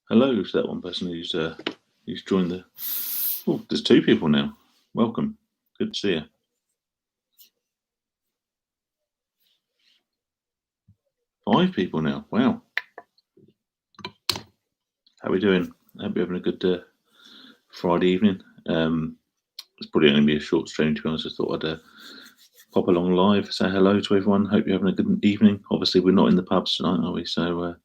Hello to that one person who's joined the. Oh, there's two people now. Welcome. Good to see you. Five people now. Wow. How are we doing? Hope you're having a good Friday evening. It's probably only be a short stream, to be honest. I thought I'd pop along live, say hello to everyone. Hope you're having a good evening. Obviously, we're not in the pubs tonight, are we? So,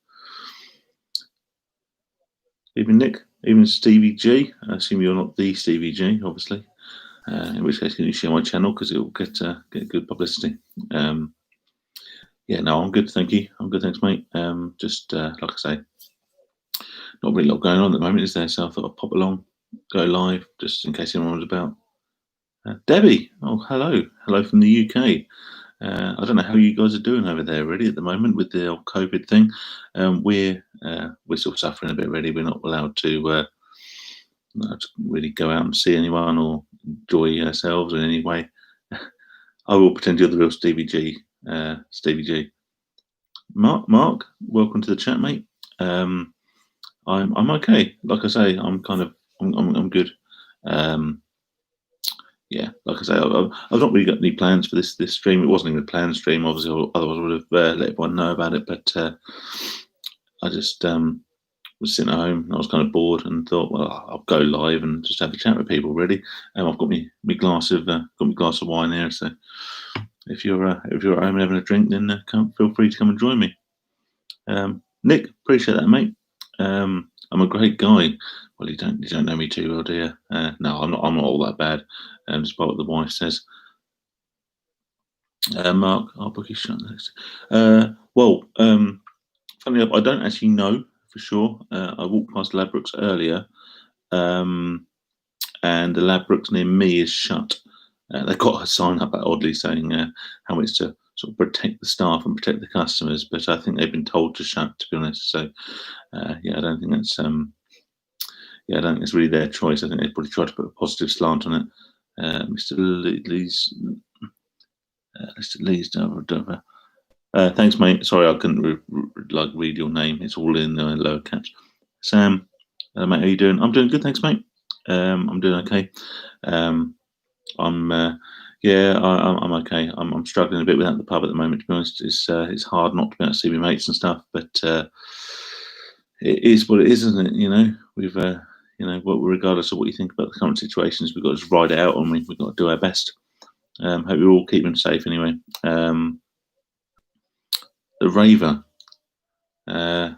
even Nick, even Stevie G. I assume you're not the Stevie G, obviously. In which case, can you share my channel because it will get good publicity. Yeah, no, I'm good, thank you. I'm good, thanks, mate. Just like I say, not really a lot going on at the moment, is there? So I thought I'd pop along, go live, just in case anyone was about. Debbie, oh, hello from the UK. I don't know how you guys are doing over there, really, at the moment with the old COVID thing. We're still suffering a bit, really. We're not allowed to really go out and see anyone or enjoy ourselves in any way. I will pretend you're the real Stevie G. Stevie G. Mark, welcome to the chat, mate. I'm okay. Like I say, I'm good. Yeah, like I say, I've not really got any plans for this stream. It wasn't even a planned stream, obviously. Otherwise, I would have let everyone know about it. But I just was sitting at home and I was kind of bored and thought, well, I'll go live and just have a chat with people. Really, I've got my glass of wine here. So if you're at home and having a drink, then feel free to come and join me. Nick, appreciate that, mate. I'm a great guy. Well, you don't know me too well, do you? No, I'm not all that bad. Despite what the wife says. Mark, our book is shut next. Well, funny enough, I don't actually know for sure. I walked past Ladbrokes earlier, and the Ladbrokes near me is shut. They've got a sign up oddly saying how much to sort of protect the staff and protect the customers, but I think they've been told to shut, to be honest. So, yeah, I don't think that's I don't think it's really their choice. I think they probably tried to put a positive slant on it. Mr. Lee's Dover. Thanks, mate. Sorry, I couldn't read your name. It's all in lower caps. Sam, mate, how you doing? I'm doing good, thanks, mate. I'm doing okay. I'm okay. I'm struggling a bit without the pub at the moment. To be honest, it's hard not to be able to see my mates and stuff, but it is what it is, isn't it? You know, we've regardless of what you think about the current situations, we've got to just ride it out, and we've got to do our best. Hope you're all keeping safe anyway. The raver. I'm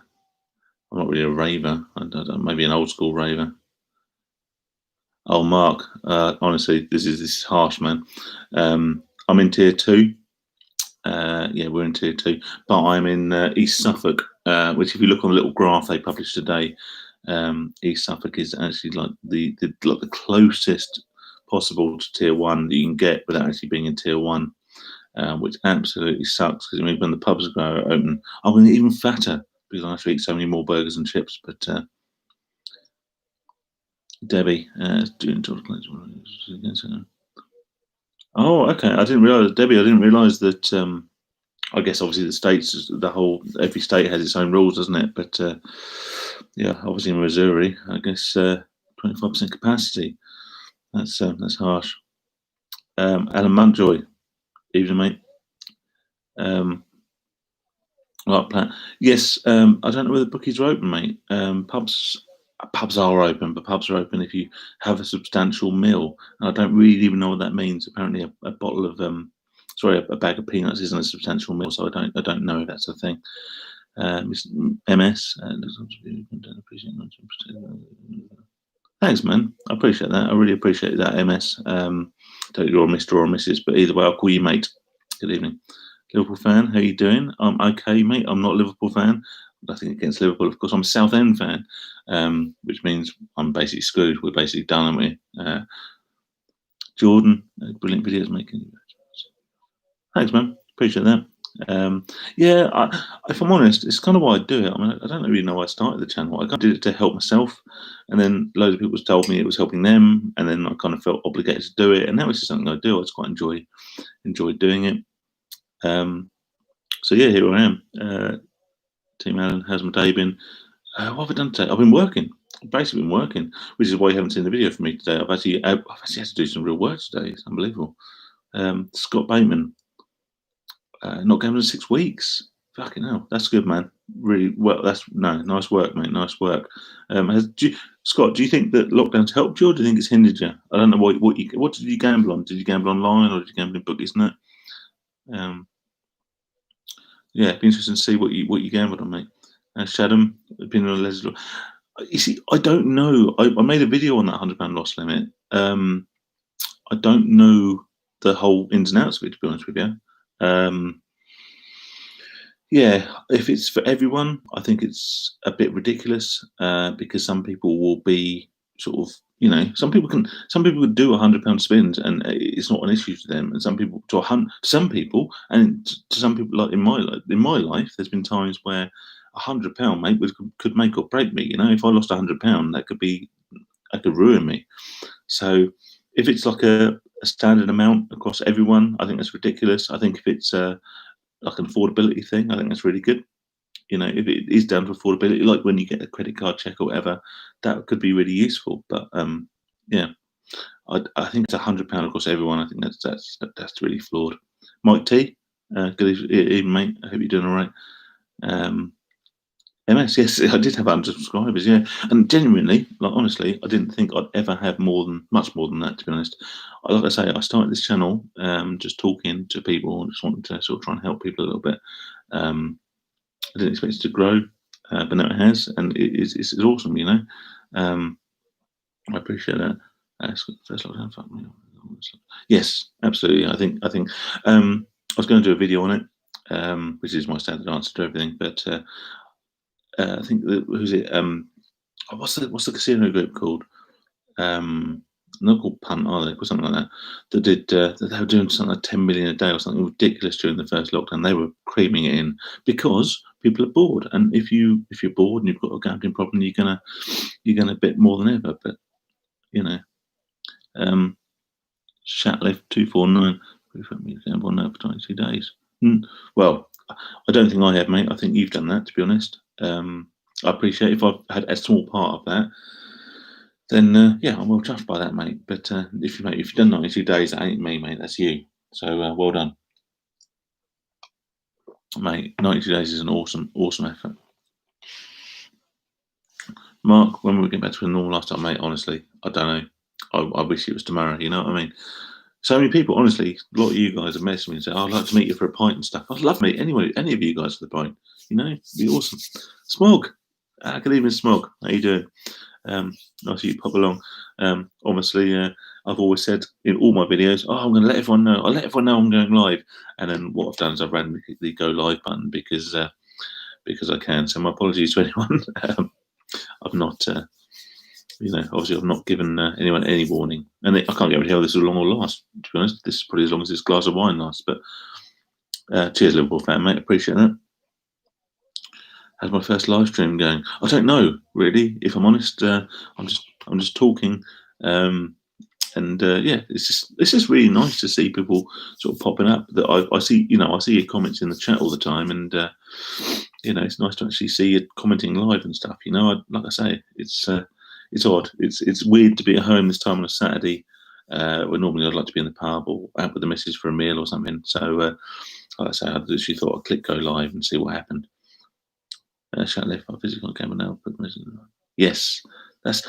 not really a raver. I don't know, maybe an old school raver. Oh, Mark. Honestly, this is harsh, man. I'm in tier 2. Yeah, we're in tier 2, but I'm in East Suffolk, which, if you look on the little graph they published today, East Suffolk is actually like the closest possible to tier 1 that you can get without actually being in tier 1. Which absolutely sucks because when the pubs go open, I'm going to get even fatter because I have to eat so many more burgers and chips. But Debbie, doing oh, okay. I didn't realize, Debbie. I didn't realize that. I guess obviously the states, every state has its own rules, doesn't it? But yeah, obviously in Missouri, I guess 25% capacity. That's harsh. Alan Montjoy, evening, mate. Right, Pat. Yes, I don't know whether bookies are open, mate. Pubs are open, but pubs are open if you have a substantial meal. And I don't really even know what that means. Apparently, a bottle of a bag of peanuts isn't a substantial meal, so I don't know if that's a thing. MS. Thanks, man. I appreciate that. I really appreciate that, MS. Don't you're a Mr. or a Mrs., but either way, I'll call you mate. Good evening. Liverpool fan, how you doing? I'm okay, mate. I'm not a Liverpool fan. Nothing against Liverpool, of course. I'm a Southend fan, which means I'm basically screwed. We're basically done, aren't we? Jordan, brilliant videos making. Thanks, man. Appreciate that. If I'm honest, it's kind of why I do it. I mean, I don't really know why I started the channel. I kind of did it to help myself, and then loads of people told me it was helping them, and then I kind of felt obligated to do it, and that was just something I do. I just quite enjoy doing it. So yeah, here I am. Team Alan, how's my day been? What have I done today? I've been working. I've basically been working, which is why you haven't seen the video from me today. I've actually had to do some real work today. It's unbelievable. Scott Bateman, not gambling in 6 weeks. Fucking hell, that's good, man. Really well. That's no nice work, mate. Nice work. Scott, do you think that lockdown's helped you, or do you think it's hindered you? I don't know what did you gamble on? Did you gamble online, or did you gamble in bookies? No. Yeah, it'd be interesting to see what you gambled on, mate. Shadham, opinion on Leslie. You see, I don't know. I made a video on that £100 loss limit. I don't know the whole ins and outs of it, to be honest with you. Yeah, if it's for everyone, I think it's a bit ridiculous because some people will be sort of, some people could do £100 spins and it's not an issue to them, and some people and to some people, like in my life, there's been times where £100, mate, could make or break me. If I lost £100, that could ruin me. So if it's like a standard amount across everyone, I think that's ridiculous. I think if it's like an affordability thing, I think that's really good. If it is down to affordability, like when you get a credit card check or whatever, that could be really useful. But yeah, I think it's £100 across everyone. I think that's really flawed. Mike T, good evening, mate. I hope you're doing all right. MS, yes, I did have 100 subscribers, yeah, and genuinely, like honestly, I didn't think I'd ever have much more than that. To be honest, like I say, I started this channel just talking to people and just wanting to sort of try and help people a little bit. I didn't expect it to grow, but now it has, and it's awesome. I appreciate that. First lockdown, fuck me. Yes, absolutely. I think I was going to do a video on it, which is my standard answer to everything, but. I think who's it? What's the casino group called? Not called Punt, are they? Or something like that. That did. They were doing something like 10 million a day or something ridiculous during the first lockdown. They were creaming it in because people are bored, and if you're bored and you've got a gambling problem, you're gonna bet more than ever. But Shatliff 249. Gamble now for 22 days. Well, I don't think I have, mate. I think you've done that, to be honest. I appreciate if I've had a small part of that, then yeah, I'm well chuffed by that, mate. But if you've done 92 days, that ain't me, mate. That's you. So well done, mate. 92 days is an awesome effort. Mark, when will we get back to a normal lifestyle, mate? Honestly, I don't know. I wish it was tomorrow. You know what I mean? So many people, honestly, a lot of you guys have messaged me and said, I'd like to meet you for a pint and stuff. I'd love to meet any of you guys for the pint. It'd be awesome. Smog. Good evening, Smog. How you doing? Nice you pop along. Obviously, I've always said in all my videos, I'm going to let everyone know. I'll let everyone know I'm going live. And then what I've done is I've randomly clicked the go live button because I can. So my apologies to anyone. I've not... obviously I've not given anyone any warning, and I can't guarantee how this will long or last. To be honest, this is probably as long as this glass of wine lasts. But cheers, Liverpool fan, mate. Appreciate that. How's my first live stream going? I don't know really. If I'm honest, I'm just talking, and yeah, it's just really nice to see people sort of popping up. That I see, I see your comments in the chat all the time, and it's nice to actually see you commenting live and stuff. Like I say, it's odd. It's weird to be at home this time on a Saturday, when normally I'd like to be in the pub or out with the missus for a meal or something. So, like I say, I literally thought I'd click go live and see what happened. Shatliff, I physically can't now. Yes, that's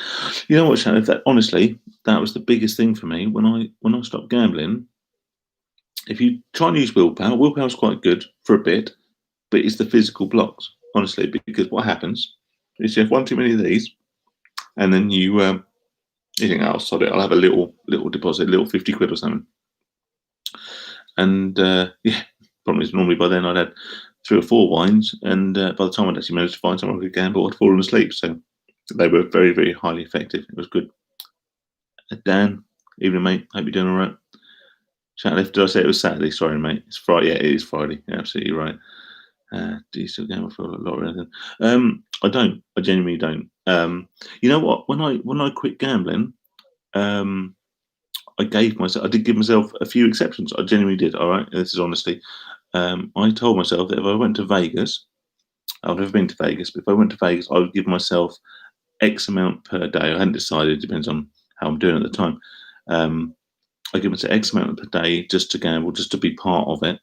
what, Shatliff. That honestly, that was the biggest thing for me when I stopped gambling. If you try and use willpower's quite good for a bit, but it's the physical blocks, honestly, because what happens is you have one too many of these. And then you think, I'll have a little deposit, little 50 quid or something. And yeah, problem is normally by then I'd had 3 or 4 wines, and by the time I'd actually managed to find someone who could gamble, I'd fallen asleep. So they were very, very highly effective. It was good. Dan, evening, mate. Hope you're doing all right. Chatliff, did I say it was Saturday? Sorry, mate. It's Friday. Yeah, it is Friday. You're absolutely right. Do you still gamble for a lot or anything? I don't. I genuinely don't. You know what? When I quit gambling, I did give myself a few exceptions. I genuinely did. All right, this is honesty. I told myself that if I went to Vegas I've never been to Vegas, but if I went to Vegas, I would give myself X amount per day. I hadn't decided, it depends on how I'm doing at the time. I give myself X amount per day just to gamble, just to be part of it.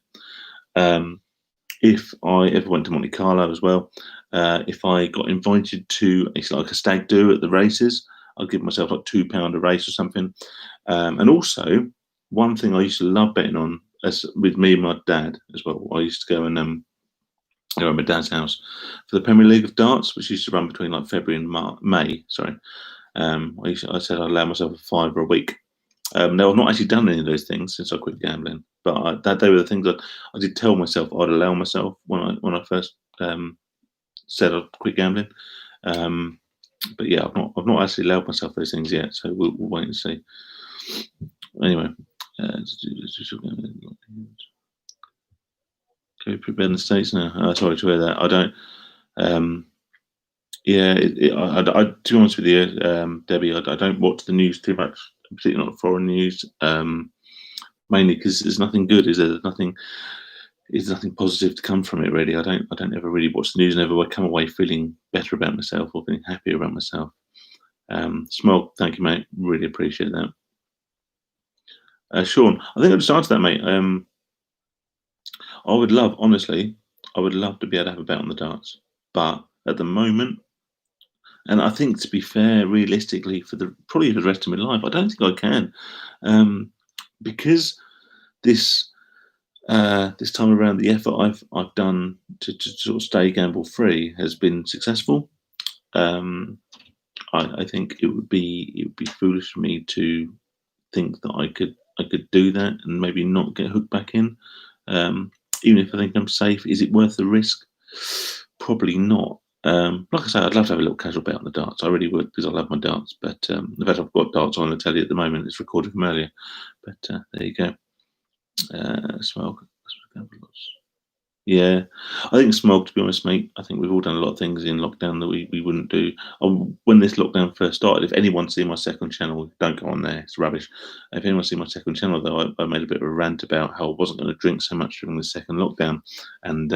If I ever went to Monte Carlo as well, if I got invited to it's like a stag do at the races, I'd give myself like £2 a race or something. And also, one thing I used to love betting on, as with me and my dad as well, I used to go and go at my dad's house for the Premier League of Darts, which used to run between like February and May. Sorry, I said I'd allow myself a fiver a week. Now I've not actually done any of those things since I quit gambling, but they were the things that I did tell myself I'd allow myself when I first said I'd quit gambling. But yeah, I've not actually allowed myself those things yet, so we'll wait and see. Anyway, go prepare in the States now. Sorry to hear that. I don't. Yeah, to be honest with you, Debbie, I don't watch the news too much, particularly not foreign news. Mainly because there's nothing good. Is there? There's nothing positive to come from it, really. I don't ever really watch the news and ever come away feeling better about myself or feeling happier about myself. Smog, thank you, mate. Really appreciate that. Sean, I think I'll just answer that, mate. Honestly, I would love to be able to have a bet on the darts, but at the moment, and I think, to be fair, realistically, probably for the rest of my life, I don't think I can, because this time around, the effort I've done to sort of stay gamble free has been successful. I think it would be foolish for me to think that I could do that and maybe not get hooked back in. Even if I think I'm safe, is it worth the risk? Probably not. Like I say, I'd love to have a little casual bet on the darts. I really would, because I love my darts. But in fact, I've got darts on the telly at the moment. It's recorded from earlier. But there you go. Smoke. Yeah, I think Smog, to be honest, mate, I think we've all done a lot of things in lockdown that we wouldn't do. When this lockdown first started, if anyone's seen my second channel, don't go on there, it's rubbish. If anyone's seen my second channel, though, I made a bit of a rant about how I wasn't going to drink so much during the second lockdown. And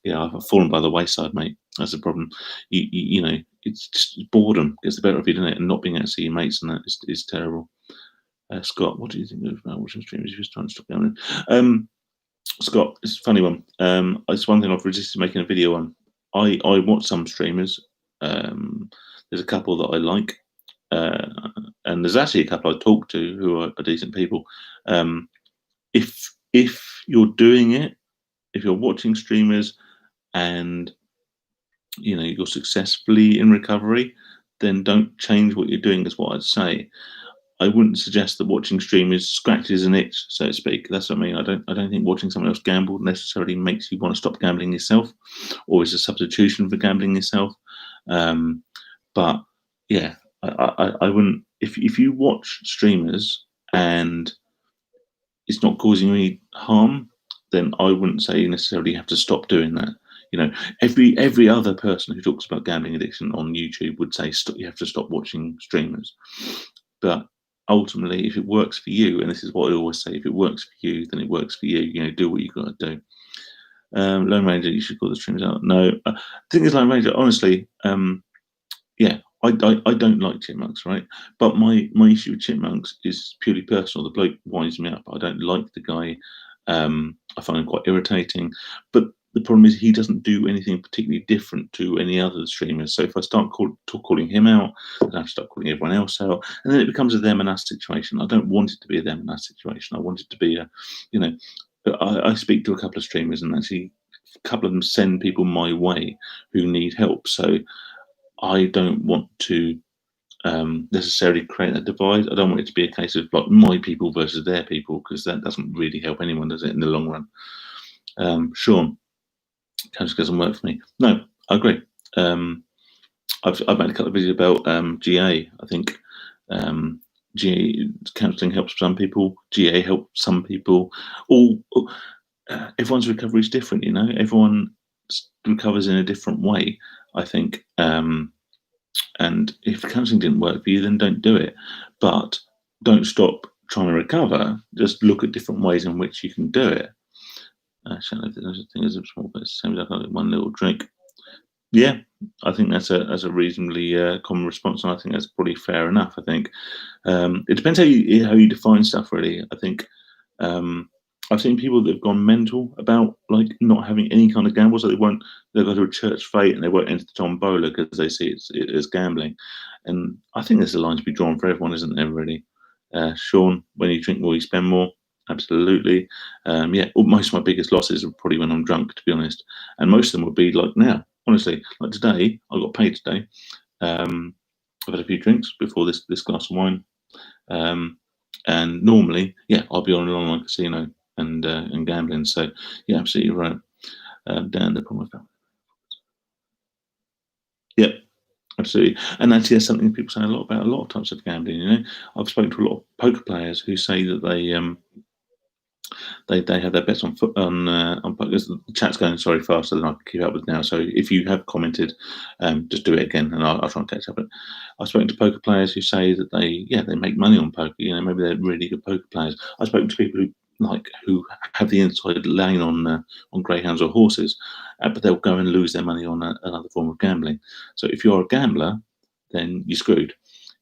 yeah, I've fallen by the wayside, mate. That's the problem. You know, it's just boredom gets the better of you, doesn't it? And not being able to see your mates and that is terrible. Scott, what do you think of watching streamers if you're trying to stop gambling? Scott, it's a funny one. It's one thing I've resisted making a video on. I watch some streamers. There's a couple that I like, and there's actually a couple I talk to who are decent people. If you're doing it, if you're watching streamers, and you're successfully in recovery, then don't change what you're doing. Is what I'd say. I wouldn't suggest that watching streamers scratches an itch, so to speak. That's what I mean. I don't think watching someone else gamble necessarily makes you want to stop gambling yourself, or is a substitution for gambling yourself. But yeah, I wouldn't. If you watch streamers and it's not causing you any harm, then I wouldn't say you necessarily have to stop doing that. Every other person who talks about gambling addiction on YouTube would say you have to stop watching streamers, but ultimately, if it works for you, and this is what I always say, if it works for you, then it works for you. Do what you got to do. Lone Ranger, you should call the streamers out. No, the thing is, Lone Ranger, honestly, yeah, I don't like chipmunks, right? But my issue with chipmunks is purely personal. The bloke winds me up. I don't like the guy. I find him quite irritating. But the problem is he doesn't do anything particularly different to any other streamers. So if I start calling him out, then I have to start calling everyone else out, and then it becomes a them and us situation. I don't want it to be a them and us situation. I want it to be I speak to a couple of streamers, and actually a couple of them send people my way who need help. So I don't want to necessarily create that divide. I don't want it to be a case of like my people versus their people, because that doesn't really help anyone, does it, in the long run? Sean, coach doesn't work for me. No, I agree. I've made a couple of videos about GA. I think GA counselling helps some people. GA helps some people. Everyone's recovery is different. Everyone recovers in a different way, I think. And if counselling didn't work for you, then don't do it. But don't stop trying to recover. Just look at different ways in which you can do it. There's a small bit, same as one little drink. Yeah, I think that's a reasonably common response, and I think that's probably fair enough. I think it depends how you define stuff. Really, I think um, I've seen people that have gone mental about like not having any kind of gamble, so they'll go to a church fete and they won't enter the tombola because they see it as gambling. And I think there's a line to be drawn for everyone, isn't there? Really, Sean, when you drink more, you spend more. Absolutely. Yeah, most of my biggest losses are probably when I'm drunk, to be honest, and most of them would be like now. Honestly, like today, I got paid today. I've had a few drinks before this glass of wine, um, and normally, yeah, I'll be on an online casino and gambling. So yeah, absolutely right. Dan, the problem with that. Yeah, absolutely. And actually, that's something people say a lot about a lot of types of gambling. I've spoken to a lot of poker players who say that they have their bets on foot on because the chat's going sorry faster than I can keep up with now. So if you have commented, just do it again, and I'll try and catch up. But I've spoken to poker players who say that they make money on poker. Maybe they're really good poker players. I've spoken to people who have the inside lane on greyhounds or horses, but they'll go and lose their money on another form of gambling. So if you're a gambler, then you're screwed.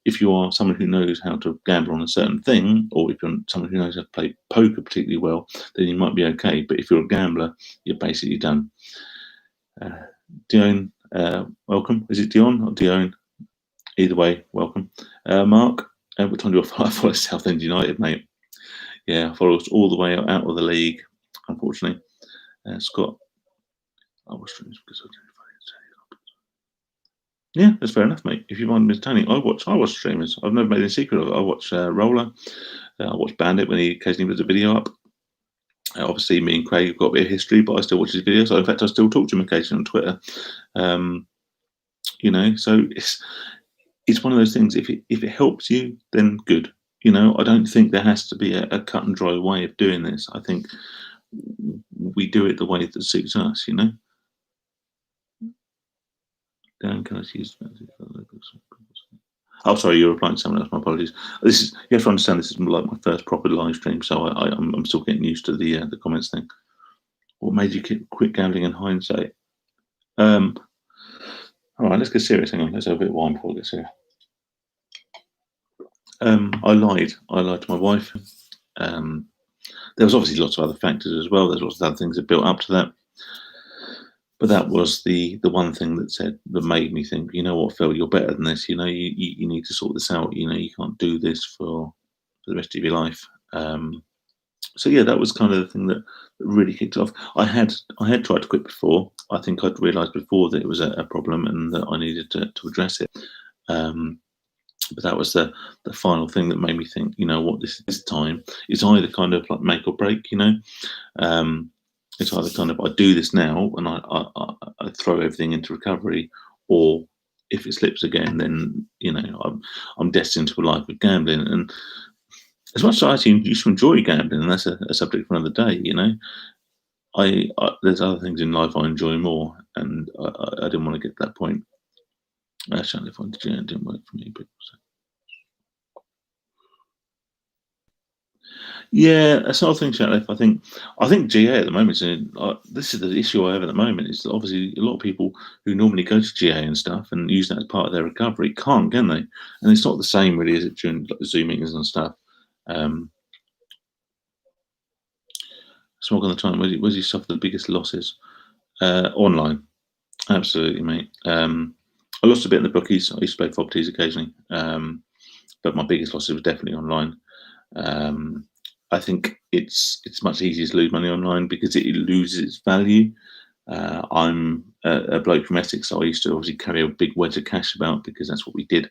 If you are someone who knows how to gamble on a certain thing, or if you're someone who knows how to play poker particularly well, then you might be okay. But if you're a gambler, you're basically done. Dion, welcome. Is it Dion or Dion? Either way, welcome. Mark, what time do I follow Southend United, mate? Yeah, I follow us all the way out of the league, unfortunately. Scott, I was streams because I don't find it. Yeah, that's fair enough, mate. If you mind entertaining, I watch streamers. I've never made a secret of it. I watch Roller. I watch Bandit when he occasionally puts a video up. Obviously, me and Craig have got a bit of history, but I still watch his videos. In fact, I still talk to him occasionally on Twitter. Um, so it's one of those things. If it helps you, then good. I don't think there has to be a cut and dry way of doing this. I think we do it the way that suits us. Dan, can I use? Oh, sorry, you're replying to someone else. My apologies. You have to understand. This is like my first proper live stream, so I'm still getting used to the comments thing. What made you quit gambling in hindsight? All right, let's get serious. Hang on, let's have a bit of wine before we get serious. I lied. I lied to my wife. There was obviously lots of other factors as well. There's lots of other things that built up to that. But that was the one thing that made me think, you know what, Phil, you're better than this. You need to sort this out. You can't do this for the rest of your life. So yeah, that was kind of the thing that really kicked off. I had tried to quit before. I think I'd realised before that it was a problem and that I needed to address it. But that was the final thing that made me think, you know what, this time is either kind of like make or break. It's either kind of I do this now and I throw everything into recovery, or if it slips again, then I'm destined to a life of gambling. And as much as I actually used to enjoy gambling, and that's a subject for another day, there's other things in life I enjoy more, and I didn't want to get to that point. Actually, if I didn't work for me, but so. Yeah, that's another thing, Chatlif. I think GA at the moment this is the issue I have at the moment. Is that obviously a lot of people who normally go to GA and stuff and use that as part of their recovery can't, can they? And it's not the same really as it during like, Zoom meetings and stuff. Smog on the time. Where's you suffer the biggest losses? Online, absolutely, mate. I lost a bit in the bookies. I used to play properties occasionally, but my biggest losses was definitely online. I think it's much easier to lose money online because it loses its value. I'm a bloke from Essex, so I used to obviously carry a big wedge of cash about because that's what we did.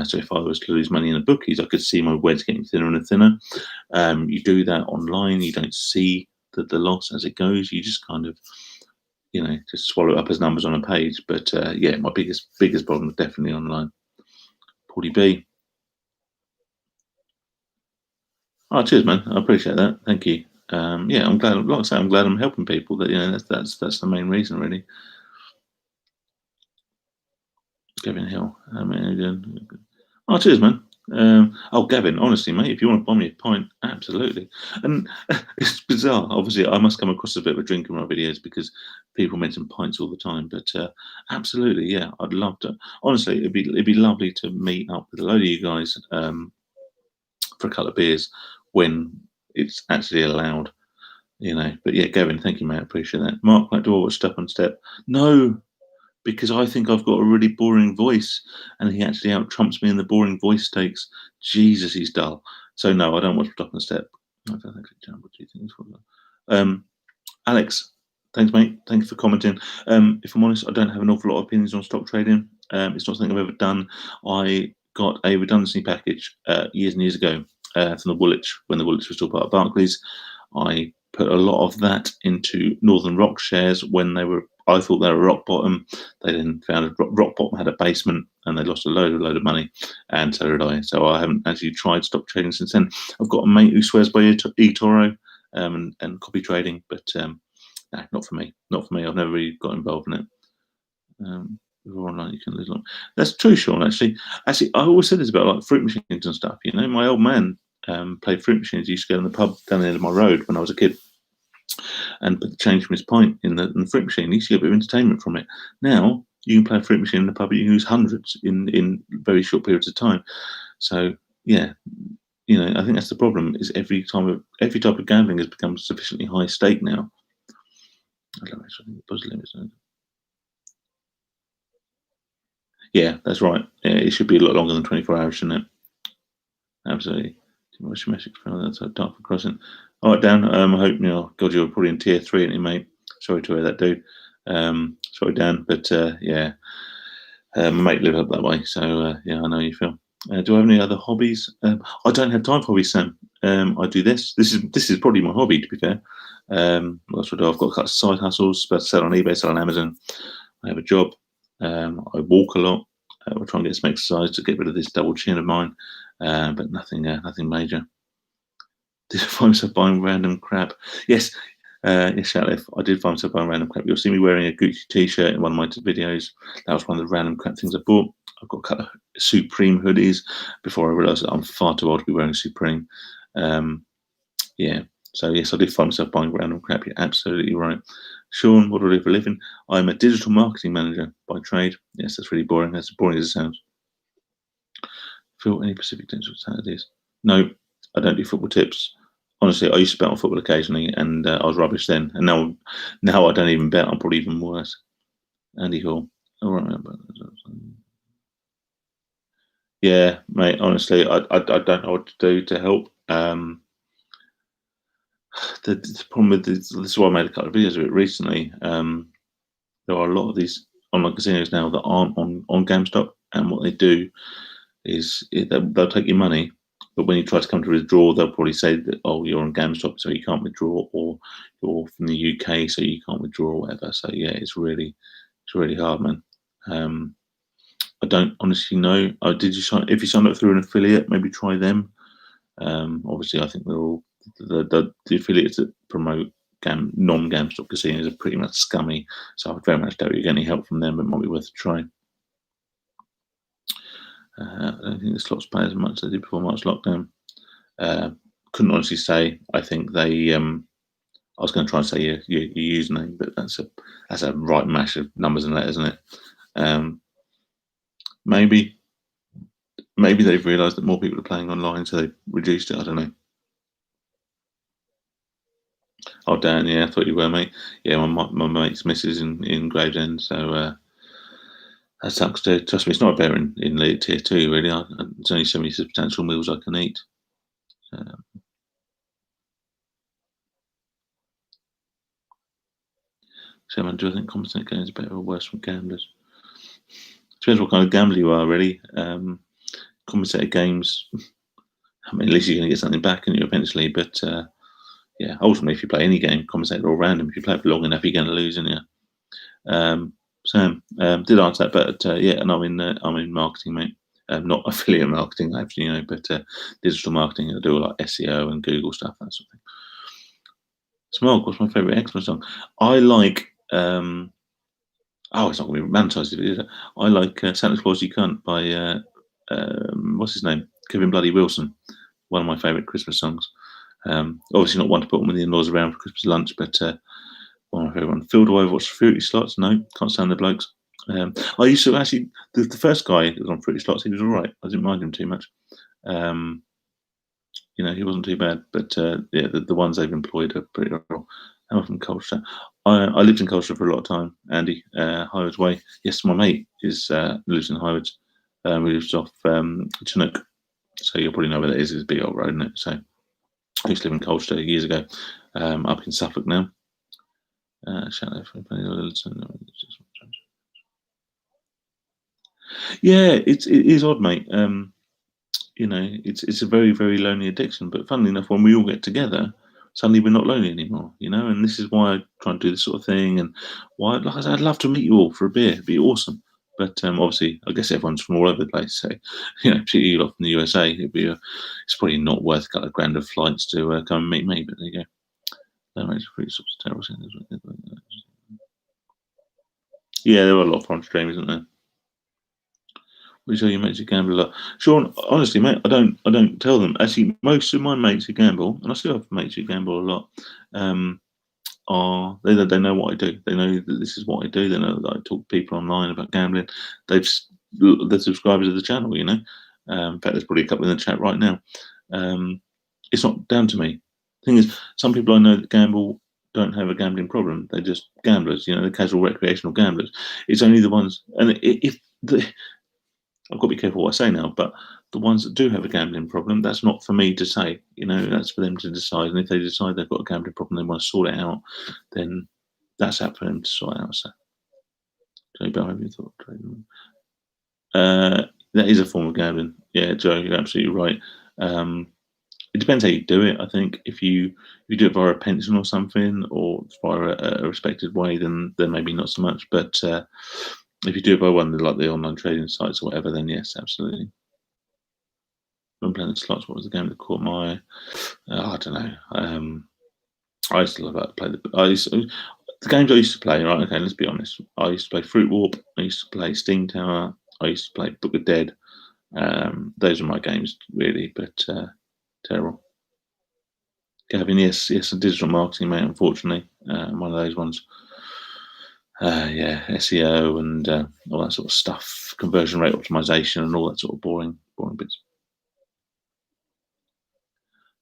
So if I was to lose money in the bookies, I could see my wedge getting thinner and thinner. You do that online, you don't see the loss as it goes. You just kind of, just swallow it up as numbers on a page. But yeah, my biggest problem is definitely online. Paulie B. Oh, cheers, man. I appreciate that. Thank you. Yeah, I'm glad. Like I say, I'm glad I'm helping people. That's the main reason, really. Kevin Hill. Oh, cheers, man. Oh, Gavin, honestly, mate, if you want to buy me a pint, absolutely. And it's bizarre. Obviously, I must come across as a bit of a drinker in my videos because people mention pints all the time. But absolutely, yeah, I'd love to. Honestly, it'd be lovely to meet up with a load of you guys for a couple of beers when it's actually allowed. But yeah, Gavin, thank you, mate. I appreciate that. Mark, like, do I watch Step on Step? No, because I think I've got a really boring voice, and he actually out trumps me in the boring voice stakes. Jesus, he's dull. So no, I don't watch Step on Step. I don't think it's what do you think it's called? Alex, thanks, mate. Thanks for commenting. If I'm honest, I don't have an awful lot of opinions on stock trading. It's not something I've ever done. I got a redundancy package years and years ago from the Woolwich when the Woolwich was still part of Barclays. I put a lot of that into Northern Rock shares when I thought they were rock bottom. They then found rock bottom had a basement and they lost a load of money, and so did I. So I haven't actually tried stock trading since then. I've got a mate who swears by eToro and copy trading, but no, not for me. Not for me. I've never really got involved in it. Online, you can lose a lot. That's true, Sean. Actually, I always said this about like fruit machines and stuff. My old man played fruit machines. He used to go in the pub down the end of my road when I was a kid and put the change from his pint in the fruit machine. He used to get a bit of entertainment from it. Now you can play a fruit machine in the pub, you can lose hundreds in very short periods of time. So yeah, I think that's the problem. Is every type of gambling has become sufficiently high stake now. I don't know. Yeah, that's right. Yeah, it should be a lot longer than 24 hours, shouldn't it? Absolutely. That's a Dartford Crossing. All right, Dan. I hope God, you're probably in tier 3, aren't you, mate? Sorry to hear that, dude. Sorry, Dan, but yeah, my mate live up that way, so yeah, I know how you feel. Do I have any other hobbies? I don't have time for hobbies, Sam. I do this. This is probably my hobby, to be fair. What else would I do? I've got a couple of side hustles, but sell on eBay, sell on Amazon. I have a job. I walk a lot. I try and get some exercise to get rid of this double chin of mine, but nothing major. Did I find myself buying random crap? Yes, yes, Shalif, I did find myself buying random crap. You'll see me wearing a Gucci t-shirt in one of my videos. That was one of the random crap things I bought. I've got a couple of Supreme hoodies before I realised that I'm far too old to be wearing Supreme. Yeah, so yes, I did find myself buying random crap. You're absolutely right. Sean, what do I do for a living? I'm a digital marketing manager by trade. Yes, that's really boring. That's as boring as it sounds. Phil, any Pacific tips for Saturdays? No, I don't do football tips. Honestly, I used to bet on football occasionally, and I was rubbish then. And now I don't even bet. I'm probably even worse. Andy Hall. All right. Yeah, mate. Honestly, I don't know what to do to help. The problem with this is why I made a couple of videos of it recently. There are a lot of these online casinos now that aren't on GameStop, and what they do is they'll take your money, but when you try to come to withdraw, they'll probably say that, oh, you're on GameStop, so you can't withdraw, or you're from the UK, so you can't withdraw, or whatever. So yeah, it's really hard, man. I don't honestly know. If you sign up through an affiliate, maybe try them. Obviously, I think they're all the affiliates that promote non-GameStop casinos are pretty much scummy. So I would very much doubt you get any help from them, but it might be worth a try. I don't think the slots play as much as they did before March lockdown. Couldn't honestly say. I think they. I was going to try and say your username, but that's a right mash of numbers and letters, isn't it? Maybe they've realised that more people are playing online, so they've reduced it. I don't know. Oh, Dan, yeah, I thought you were, mate. Yeah, my mate's missus in Gravesend, so that sucks too. Trust me, it's not better in tier 2, really. There's only so many substantial meals I can eat. So, man, do I think competent games are better or worse from gamblers? Depends what kind of gambler you are, really. Compensated games, I mean, at least you're going to get something back in you eventually, but yeah, ultimately, if you play any game, compensated or random, if you play it for long enough, you're going to lose, aren't you? Sam, did answer that, but yeah, and I'm in marketing, mate. Not affiliate marketing, actually, but digital marketing. I do like SEO and Google stuff, that sort of thing. Smog, what's my favourite X-Men song? I like. It's not going to be romanticised, is it? I like Santa Claus You Cunt by what's his name? Kevin Bloody Wilson, one of my favourite Christmas songs. Obviously not one to put on when the in-laws around for Christmas lunch, but one of my favourite ones. Phil, do I watch Fruity Slots? No, can't stand the blokes. I used to actually, the first guy that was on Fruity Slots, he was all right. I didn't mind him too much. He wasn't too bad, but yeah, the ones they've employed are pretty horrible. I'm from Colchester. I lived in Colchester for a lot of time, Andy, Highwards Way. Yes, my mate lives in Highwards. We lives off Chinook, so you'll probably know where that is. It's a big old road, isn't it? So I used to live in Colchester years ago, up in Suffolk now. Yeah, it is odd, mate. It's a very, very lonely addiction. But funnily enough, when we all get together, suddenly we're not lonely anymore, and this is why I try and do this sort of thing, and why, like I said, I'd love to meet you all for a beer. It'd be awesome. But obviously, I guess everyone's from all over the place. So, particularly you lot from the USA, it's probably not worth a couple of grand of flights to come and meet me. But there you go. Yeah, there were a lot of foreign streamers, isn't there? We tell your mates who gamble a lot. Sean, honestly, mate, I don't tell them. Actually, most of my mates who gamble, and I still have mates who gamble a lot, they know what I do. They know that this is what I do. They know that I talk to people online about gambling. They're subscribers of the channel, In fact, there's probably a couple in the chat right now. It's not down to me. The thing is, some people I know that gamble don't have a gambling problem. They're just gamblers, they're casual recreational gamblers. It's only the ones, and I've got to be careful what I say now, but the ones that do have a gambling problem, that's not for me to say. That's for them to decide. And if they decide they've got a gambling problem, they want to sort it out, then that's up for them to sort out. So, that is a form of gambling. Yeah, Joe, you're absolutely right. It depends how you do it. I think if you do it via a pension or something, or via a respected way, then maybe not so much. But if you do it by one of the online trading sites or whatever, then yes, absolutely. When playing the slots, what was the game that caught my? I don't know. I used to love to play the games I used to play. Right, okay, let's be honest. I used to play Fruit Warp. I used to play Steam Tower. I used to play Book of Dead. Those are my games, really, but terrible. Gavin, yes, digital marketing, mate. Unfortunately, one of those ones. SEO and all that sort of stuff, conversion rate optimization, and all that sort of boring bits.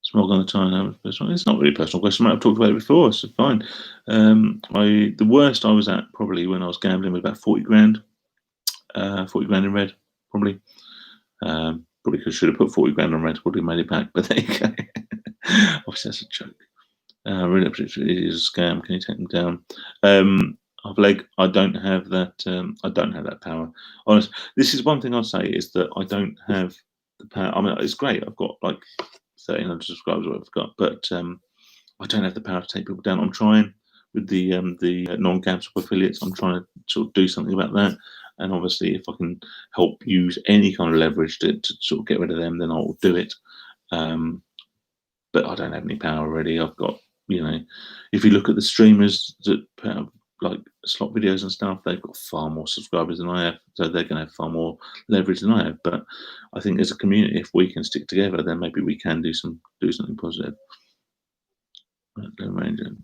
Smog on the time. It's not really a personal question, mate. I've talked about it before, so fine. The worst I was at probably when I was gambling was about 40 grand. 40 grand in red, probably. Probably should have put 40 grand on red, probably made it back, but there you go. Obviously, that's a joke. Really, it is a scam. Can you take them down? I don't have that. I don't have that power. Honestly, this is one thing I'd say is that I don't have the power. I mean, it's great. I've got like 1,300 subscribers, what I've got, but I don't have the power to take people down. I'm trying with the non-GameStop affiliates. I'm trying to sort of do something about that. And obviously, if I can help use any kind of leverage to sort of get rid of them, then I'll do it. But I don't have any power already. I've got, if you look at the streamers that put out like slot videos and stuff, they've got far more subscribers than I have, so they're going to have far more leverage than I have. But I think as a community, if we can stick together, then maybe we can do something positive. Lone Ranger.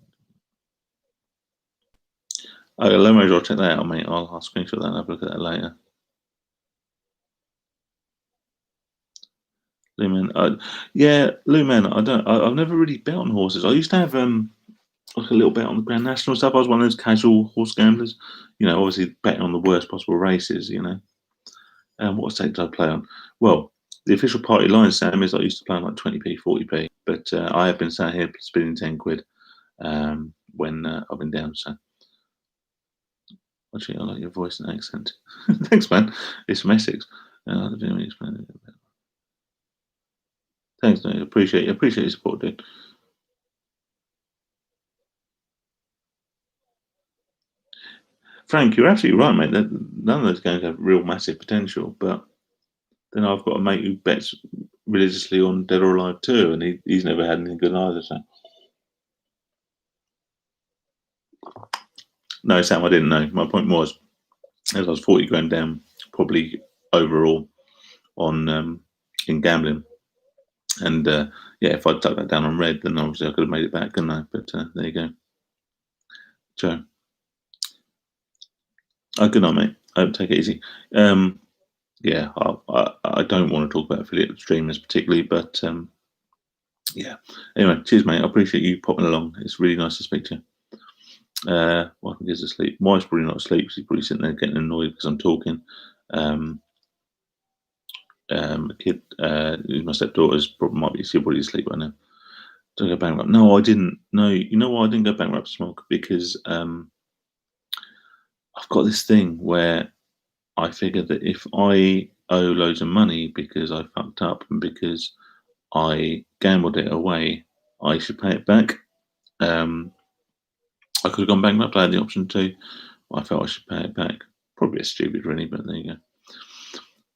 Oh, Lone Ranger, I'll check that out, mate. I'll screenshot that and have a look at that later. Lumen, Lumen. I've never really bet on horses. I used to have like a little bet on the Grand National stuff. I was one of those casual horse gamblers. Obviously betting on the worst possible races. What state did I play on? Well, the official party line, Sam, is I used to play on like 20p, 40p. But I have been sat here spinning 10 quid when I've been down. So actually, I like your voice and accent. Thanks, man. It's from Essex. Thanks, mate. Appreciate your support, dude. Frank, you're absolutely right, mate. None of those games have real massive potential, but then I've got a mate who bets religiously on Dead or Alive 2, and he's never had anything good either. So. No, Sam, I didn't know. My point was, as I was 40 grand down, probably overall on in gambling. And yeah, if I'd tucked that down on red, then obviously I could have made it back, couldn't I? But there you go. So, good night, mate. Take it easy. Yeah, I don't want to talk about affiliate streamers particularly, but yeah. Anyway, cheers, mate. I appreciate you popping along. It's really nice to speak to you. Wife gets asleep. Wife's probably not asleep. She's probably sitting there getting annoyed because I'm talking. A kid, who's my stepdaughter's, probably might be she'll probably asleep right now. Don't go bankrupt. No, I didn't. No, you know why I didn't go bankrupt, Smog? Because I've got this thing where I figure that if I owe loads of money because I fucked up and because I gambled it away, I should pay it back. I could have gone bankrupt. I had the option to. I felt I should pay it back. Probably a stupid, really, but there you go.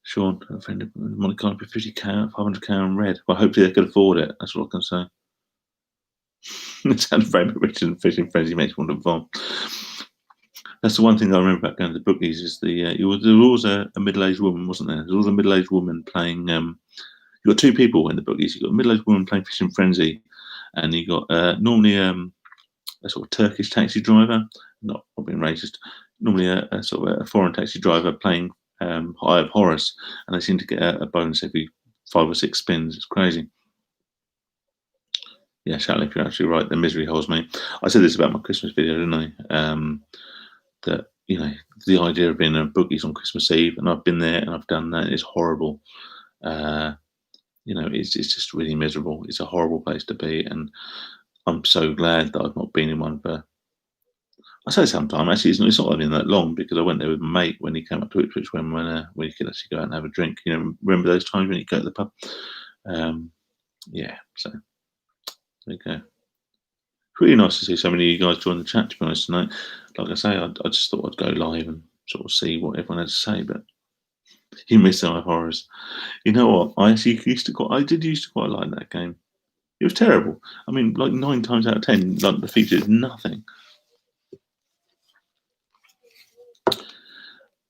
Sean, offended Monte Carlo for 50k, 500k on red. Well, hopefully they could afford it. That's what I can say. It sounds very rich and fishing frenzy makes one to vom. That's the one thing I remember about going to the bookies is there was always a middle-aged woman, wasn't there? There was always a middle-aged woman playing. You got two people in the bookies. You got a middle-aged woman playing fishing frenzy, and you got normally a sort of Turkish taxi driver, not being racist. Normally a sort of a foreign taxi driver playing Eye of Horus, and they seem to get a bonus every 5 or 6 spins. It's crazy. Yeah, Shatley, you're actually right. The misery holds me. I said this about my Christmas video, didn't I? That the idea of being in bookies on Christmas Eve, and I've been there and I've done that. It's horrible. It's just really miserable. It's a horrible place to be, and I'm so glad that I've not been in one for. I say sometime. Actually, it's not been that long because I went there with my mate when he came up to Ipswich when you could actually go out and have a drink. Remember those times when you go to the pub? Yeah. So there you go. Really nice to see so many of you guys join the chat, to be honest, tonight. Like I say, I just thought I'd go live and sort of see what everyone had to say, but you miss Eye of Horus. You know what? I did used to quite like that game. It was terrible. I mean, like 9 times out of 10, like the feature is nothing.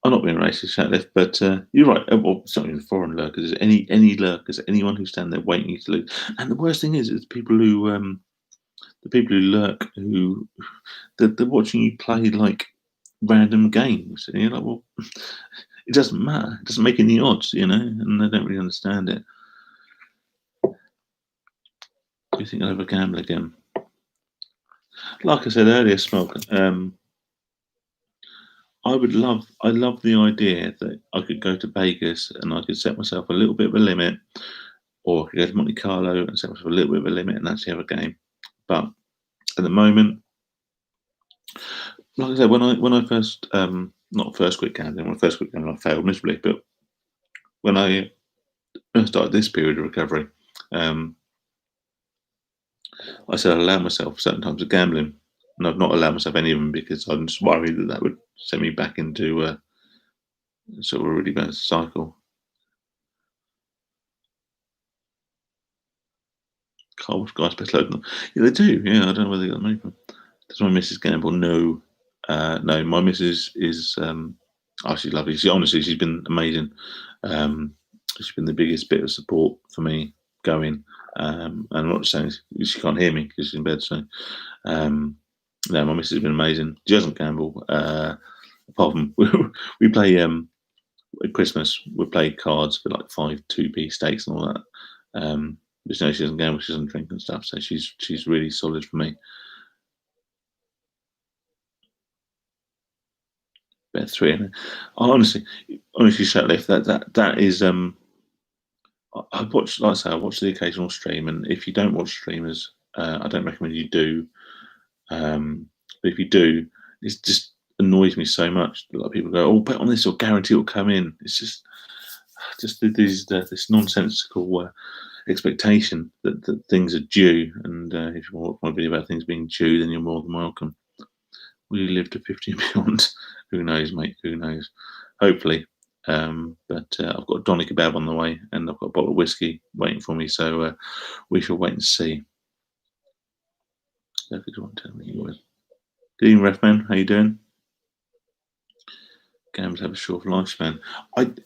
I'm not being racist, Shatlif, but you're right. Well, it's not even foreign lurkers. Any lurkers, anyone who's standing there waiting to lose. And the worst thing is people who lurk, who they're watching you play like random games, and you're like, well, it doesn't matter. It doesn't make any odds, and they don't really understand it. Do you think I'll ever gamble again? Like I said earlier, Smoke. I love the idea that I could go to Vegas and I could set myself a little bit of a limit, or I could go to Monte Carlo and set myself a little bit of a limit and actually have a game. But at the moment, like I said, when I first not first quit gambling, when I first quit gambling, I failed miserably. But when I started this period of recovery, I said I allowed myself certain times of gambling, and I've not allowed myself any of them because I'm just worried that would send me back into sort of a really bad cycle. Carl guys best load. Yeah, they do. Yeah, I don't know where they got the money from. Does my missus gamble? No, no. My missus is she's lovely. She's been amazing. She's been the biggest bit of support for me going. And I'm not saying she can't hear me because she's in bed. So, no, my missus has been amazing. She doesn't gamble. Apart from we play at Christmas, we play cards for like 5 2p stakes and all that. But she doesn't gamble, she doesn't drink and stuff, so she's really solid for me. Bet 3. Honestly, Shatlif, that is I watch, like I say, I watch the occasional stream, and if you don't watch streamers, I don't recommend you do. But if you do, it just annoys me so much. A lot of people go, "Oh, bet on this, or guarantee it'll come in." It's just this nonsensical expectation that things are due. And if you want my video about things being due, then you're more than welcome. Will you live to 50 and beyond? Who knows, mate? Who knows? Hopefully. But I've got a doner kebab on the way, and I've got a bottle of whiskey waiting for me. So we shall wait and see. Good evening, Refman. How you doing? Gamblers have a short lifespan.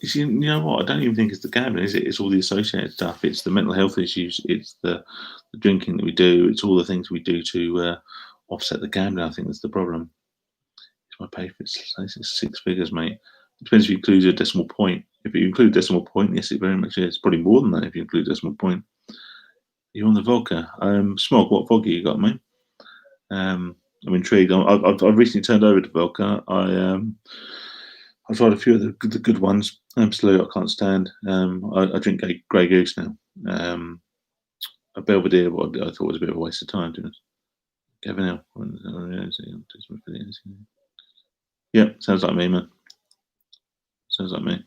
You know what? I don't even think it's the gambling, is it? It's all the associated stuff. It's the mental health issues. It's the drinking that we do. It's all the things we do to offset the gambling. I think that's the problem. It's my pay for it's six figures, mate. It depends if you include a decimal point. If you include decimal point, yes, it very much is. It's probably more than that if you include decimal point. You're on the vodka. Smog, what vodka you got, mate? I'm intrigued. I've recently turned over to vodka. I've tried a few of the good ones. Absolute, I can't stand. I drink Grey Goose now. A Belvedere, what I thought was a bit of a waste of time. To be honest. Gavin L. Yeah, sounds like me, man. Sounds like me.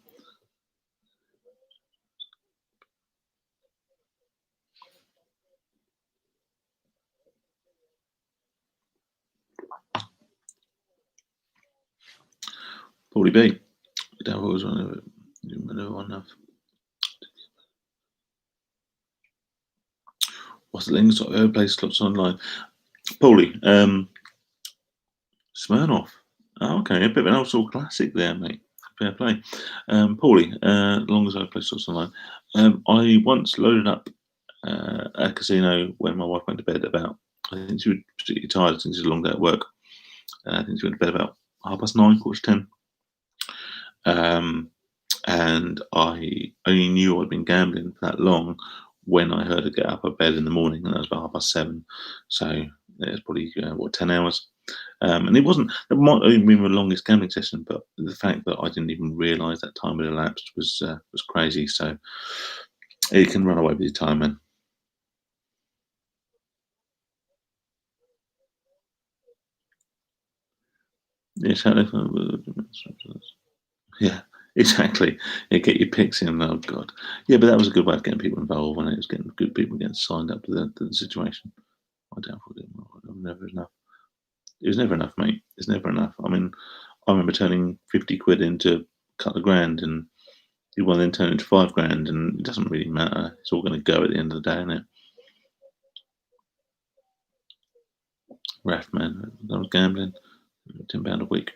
Paulie B. That was one of another one of. What's the links of ever play slots online? Paulie, Smirnoff. Oh, okay, a bit of an old school classic there, mate. Fair play. Paulie, as long as I play slots online. I once loaded up a casino when my wife went to bed about, I think she was particularly tired since it's a long day at work. I think she went to bed about 9:30, 10:15. And I only knew I'd been gambling for that long when I heard her get up of bed in the morning, and that was about 7:30. So it's probably 10 hours. And it might have been the longest gambling session, but the fact that I didn't even realise that time had elapsed was crazy. So it can run away with your time, man. Yes, yeah, exactly. Yeah, get your picks in. Oh God, yeah, but that was a good way of getting people involved when it was getting good people getting signed up to the situation. I doubt it. Never enough. It was never enough, mate. It's never enough. I mean, I remember turning 50 quid into a couple of grand, and you want to then turn it into 5 grand, and it doesn't really matter. It's all going to go at the end of the day, isn't it? Ref, man, I was gambling. £10 a week.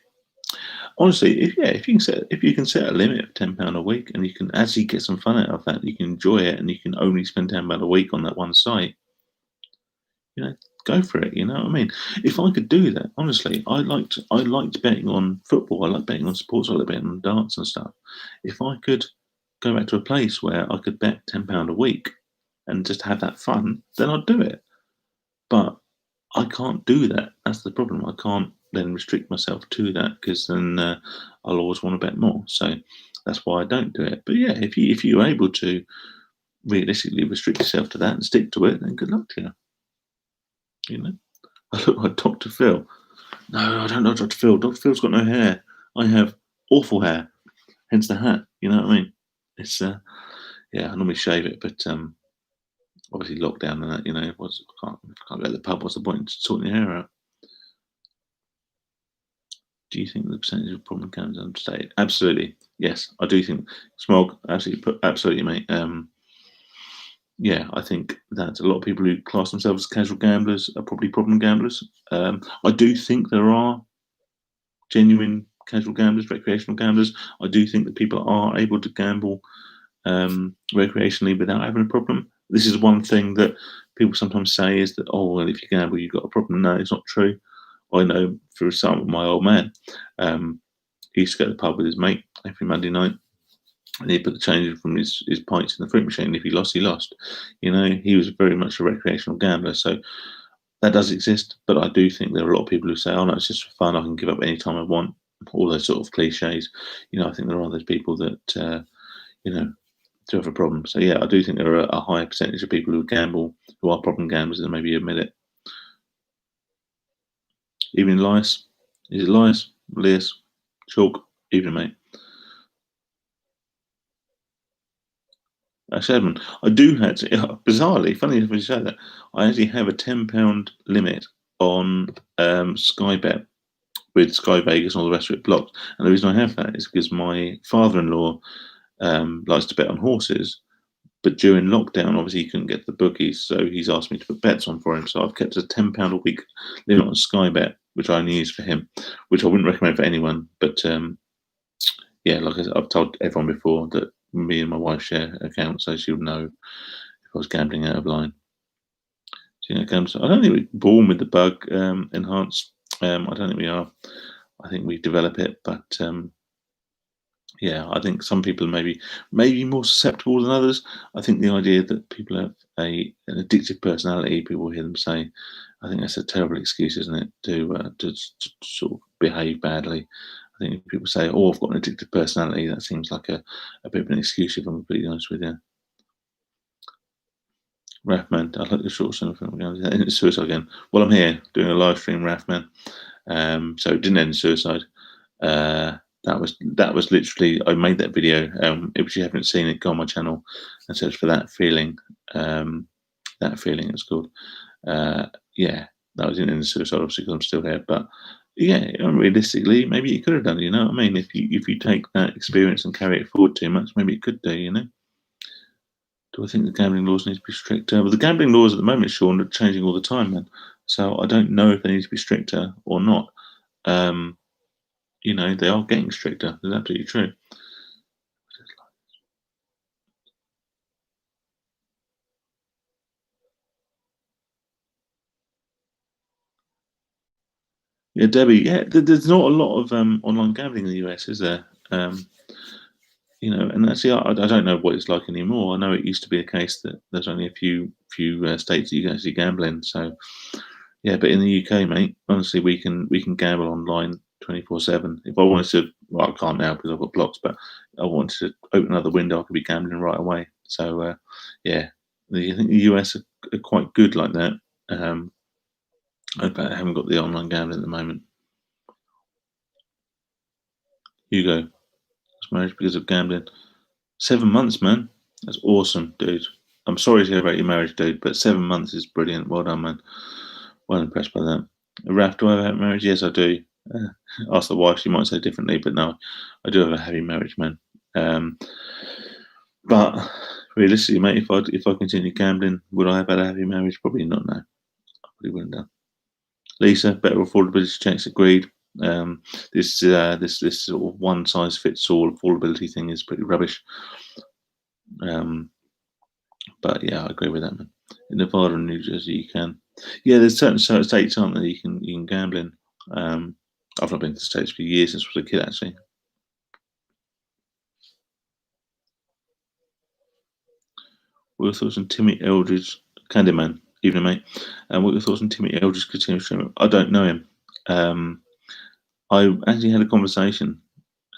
Honestly, if you can set a limit of £10 a week, and you can actually get some fun out of that, you can enjoy it, and you can only spend £10 a week on that one site. You know, go for it. You know what I mean? If I could do that, honestly, I liked betting on football. I like betting on sports. I like betting on darts and stuff. If I could go back to a place where I could bet £10 a week and just have that fun, then I'd do it. But I can't do that. That's the problem. I can't then restrict myself to that because then I'll always want to bet more. So that's why I don't do it. But yeah, if you're able to realistically restrict yourself to that and stick to it, then good luck to you. You know, I look like Dr. Phil. No, I don't know Dr. Phil. Dr. Phil's got no hair. I have awful hair, hence the hat. You know what I mean? It's yeah, I normally shave it, but obviously lockdown and that, I can't go to the pub. What's the point in sorting your hair out? Do you think the percentage of problem counts understated? Absolutely, yes, I do think smog. Absolutely, mate. Yeah, I think that a lot of people who class themselves as casual gamblers are probably problem gamblers. I do think there are genuine casual gamblers, recreational gamblers. I do think that people are able to gamble recreationally without having a problem. This is one thing that people sometimes say is that, oh, well, if you gamble, you've got a problem. No, it's not true. I know, for example, my old man, he used to go to the pub with his mate every Monday night, and he'd put the change from his pints in the fruit machine. If he lost, he lost. You know, he was very much a recreational gambler. So that does exist, but I do think there are a lot of people who say, oh, no, it's just for fun. I can give up any time I want. All those sort of cliches. You know, I think there are those people that, do have a problem. So, yeah, I do think there are a higher percentage of people who gamble who are problem gamblers than maybe admit it. Evening, Elias. Is it Elias? Elias? Chalk? Evening, mate. Shadman. I do actually, bizarrely, funny if you say that, I actually have a £10 limit on Sky Bet with Sky Vegas and all the rest of it blocked. And the reason I have that is because my father-in-law likes to bet on horses, but during lockdown, obviously he couldn't get to the bookies, so he's asked me to put bets on for him. So I've kept a £10 a week limit on Sky Bet, which I only use for him, which I wouldn't recommend for anyone. But yeah, like I've told everyone before that me and my wife share accounts, so she'll know if I was gambling out of line. So, I don't think we're born with the bug enhanced. I don't think we are. I think we develop it, but yeah, I think some people are maybe more susceptible than others. I think the idea that people have an addictive personality, people hear them say, I think that's a terrible excuse, isn't it, to sort of behave badly. I think if people say, "Oh, I've got an addictive personality," that seems like a bit of an excuse. If I'm completely honest with you, Rathman, I like the short son of going suicide again. Well, I'm here doing a live stream, Rathman. So it didn't end in suicide. Uh, that was literally I made that video. If you haven't seen it, go on my channel and search for that feeling. That feeling it's called. Yeah, that was in suicide, obviously, because I'm still here. But yeah, realistically, maybe you could have done it. You know what I mean? If you take that experience and carry it forward too much, maybe it could do. You know. Do I think the gambling laws need to be stricter? Well, the gambling laws at the moment, Sean, are changing all the time, man. So I don't know if they need to be stricter or not. Um, they are getting stricter. That's absolutely true. Yeah, Debbie. Yeah, there's not a lot of online gambling in the US, is there? And actually, I don't know what it's like anymore. I know it used to be a case that there's only a few states that you can actually gamble in. So, yeah, but in the UK, mate, honestly, we can gamble online 24/7. If I wanted to, well, I can't now because I've got blocks. But I wanted to open another window, I could be gambling right away. So, yeah, I think the US are quite good like that. Um, I haven't got the online gambling at the moment. Hugo was married because of gambling. 7 months, man. That's awesome, dude. I'm sorry to hear about your marriage, dude, but 7 months is brilliant. Well done, man. Well impressed by that. Raf, do I have a happy marriage? Yes, I do. Uh, ask the wife; she might say differently, but no, I do have a happy marriage, man. Um, but realistically, mate, if I continue gambling, would I have had a happy marriage? Probably not. No, I probably wouldn't have. Lisa, better affordability checks. Agreed. This sort of one size fits all affordability thing is pretty rubbish. But yeah, I agree with that, man. In Nevada and New Jersey, you can. Yeah, there's certain states, aren't there? You can gamble in. I've not been to the states for years since I was a kid, actually. What are your thoughts on Timmy Eldridge, Candyman, evening, mate? And what are your thoughts on Timmy Eldridge continuing streaming? I don't know him. Um, I actually had a conversation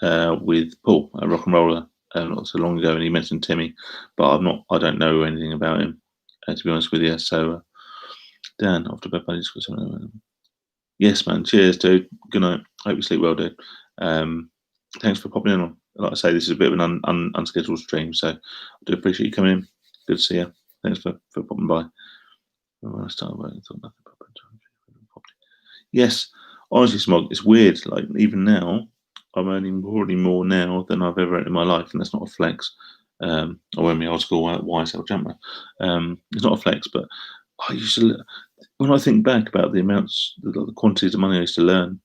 with Paul, a rock and roller, not so long ago, and he mentioned Timmy, but I don't know anything about him, to be honest with you. So, Dan, after bed buddies, got something. Yes, man. Cheers, dude. Good night. Hope you sleep well, dude. Thanks for popping in on. Like I say, this is a bit of an unscheduled stream, so I do appreciate you coming in. Good to see you. Thanks for popping by. When I started working, I thought nothing but yes, honestly, Smog, it's weird. Like even now, I'm earning probably more now than I've ever earned in my life, and that's not a flex. I wear my old school YSL jumper. It's not a flex, but I used to. When I think back about the amounts, the quantities of money I used to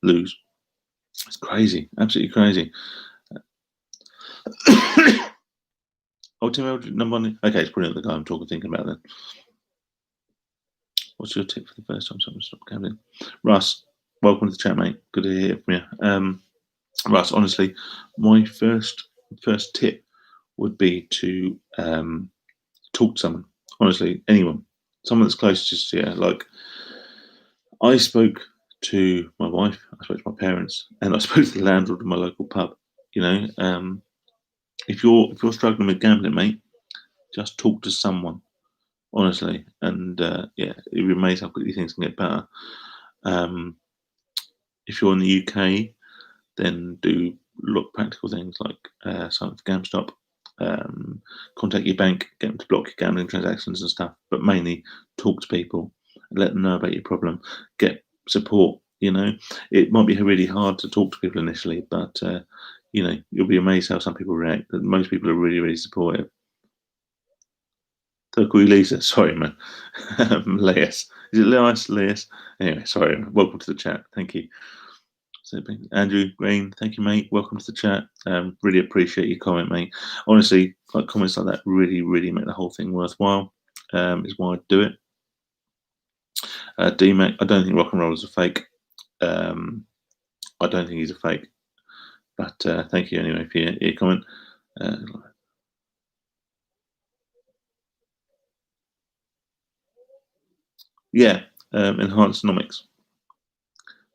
lose, it's crazy, absolutely crazy. Oh, Tim Eldridge, number one. Okay, it's brilliant. The guy I'm thinking about then. What's your tip for the first time someone stopped gambling? Russ, welcome to the chat, mate. Good to hear from you. Russ, honestly, my first tip would be to talk to someone. Honestly, anyone, someone that's closest to you. Like I spoke to my wife, I spoke to my parents, and I spoke to the landlord of my local pub. You know, if you're struggling with gambling, mate, just talk to someone. Honestly, and yeah, you'd be amazed how quickly things can get better. If you're in the UK, then do look practical things like sign up for GamStop, contact your bank, get them to block your gambling transactions and stuff. But mainly, talk to people, let them know about your problem, get support. It might be really hard to talk to people initially, but you'll be amazed how some people react. Most people are really, really supportive. Lisa, sorry, man. Leas. Is it Leas? Leas? Anyway, sorry. Welcome to the chat. Thank you. Andrew Green, thank you, mate. Welcome to the chat. Really appreciate your comment, mate. Honestly, like comments like that really make the whole thing worthwhile. Is why I do it. D-Mac, I don't think rock and roll is a fake. I don't think he's a fake. But thank you anyway for your comment. Yeah, enhanced nomics.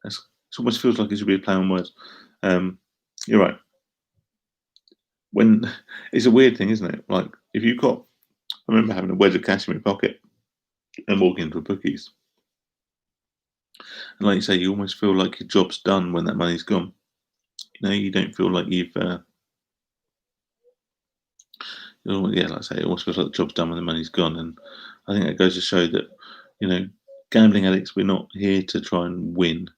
It almost feels like it should be a play on words. You're right. When it's a weird thing, isn't it? Like if you've got, I remember having a wedge of cash in my pocket and walking into a bookies, and like you say, you almost feel like your job's done when that money's gone. You know, you don't feel like you've. Yeah, like I say, it almost feels like the job's done when the money's gone, and I think that goes to show that, you know, gambling addicts, we're not here to try and win,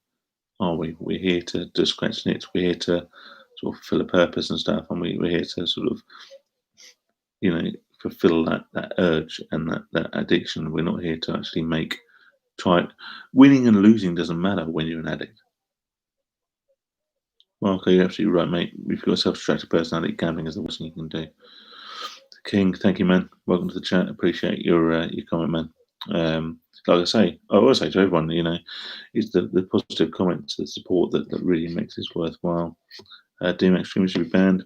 are we? We're here to scratch nits. We're here to sort of fulfill a purpose and stuff, and we're here to sort of, you know, fulfill that urge and that addiction. We're not here to actually winning and losing doesn't matter when you're an addict. Marco, you're absolutely right, mate. If you've got a self-destructive personality, gambling is the worst thing you can do. King, thank you, man. Welcome to the chat. Appreciate your comment, man. Like I say, I always say to everyone, you know, it's the positive comments, the support that really makes this worthwhile. DMX streamers should be banned.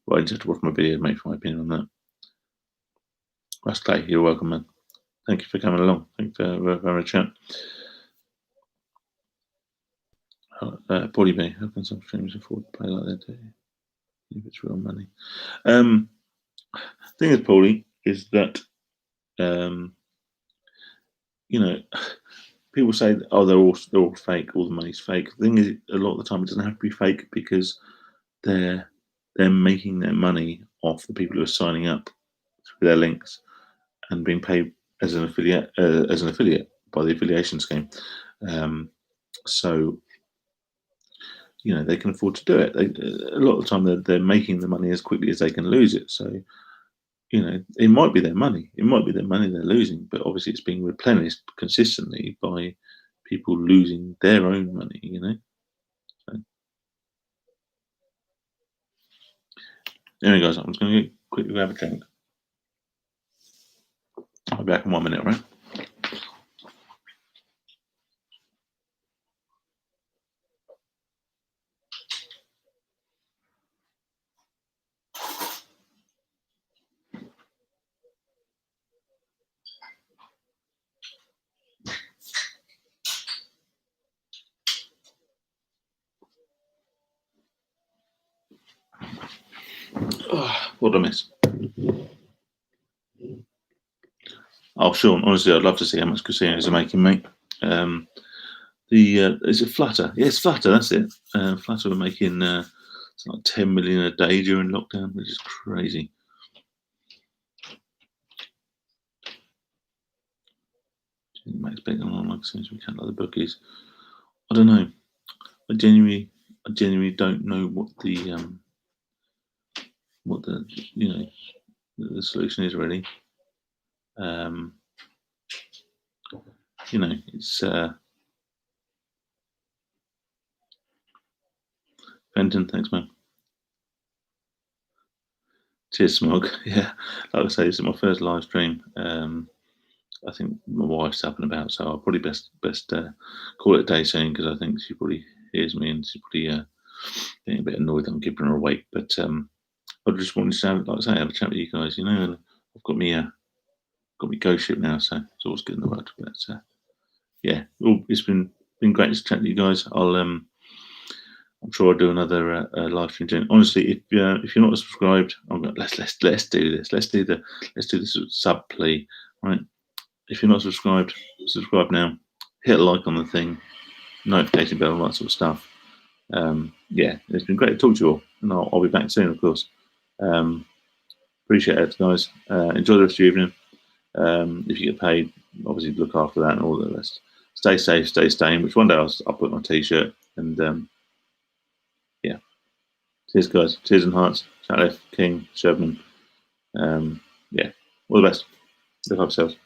Well, I just have to watch my video to make my opinion on that. Russ Clay, you're welcome, man. Thank you for coming along. Thank you for having a chat. Paulie B, how can some streamers afford to play like that? If it's real money. The thing is, Paulie, is that you know, people say, oh, they're all fake. All the money's fake. The thing is, a lot of the time, it doesn't have to be fake because they're making their money off the people who are signing up through their links and being paid as an affiliate by the affiliation scheme. So, you know, they can afford to do it. A lot of the time, they're making the money as quickly as they can lose it. So, you know, it might be their money. It might be their money they're losing, but obviously it's being replenished consistently by people losing their own money, you know. So, anyway, guys, I'm just going to quickly grab a drink. I'll be back in 1 minute, right? Oh, what did I miss? Oh, Sean, honestly, I'd love to see how much casinos are making, mate. Is it Flutter? Yeah, it's Flutter, that's it. Flutter were making it's like 10 million a day during lockdown, which is crazy. Max betting on online casinos, we can't like the bookies. I don't know. I genuinely don't know what the you know the solution is really. You know, it's Fenton, thanks, man. Cheers, Smog. Yeah, like I say, this is my first live stream. I think my wife's up and about, so I'll probably best call it a day soon because I think she probably hears me and she's probably getting a bit annoyed that I'm keeping her awake. But I just wanted to have, like I say, have a chat with you guys. You know, and I've got me ghost ship now, so it's always good in the world. But yeah, it's been great to chat to you guys. I'm sure I'll do another live stream. Honestly, if you're not subscribed, let's do this. Let's do this sub plea, right? If you're not subscribed, subscribe now. Hit a like on the thing, notification bell, all that sort of stuff. Yeah, it's been great to talk to you all, and I'll be back soon, of course. Appreciate it, guys. Enjoy the rest of your evening. If you get paid, obviously look after that and all the rest. Stay safe, stay sane. Which one day I'll put my t-shirt and yeah. Cheers, guys. Cheers and hearts. Chatlif, King, Sherman. Yeah. All the best. Look after yourselves.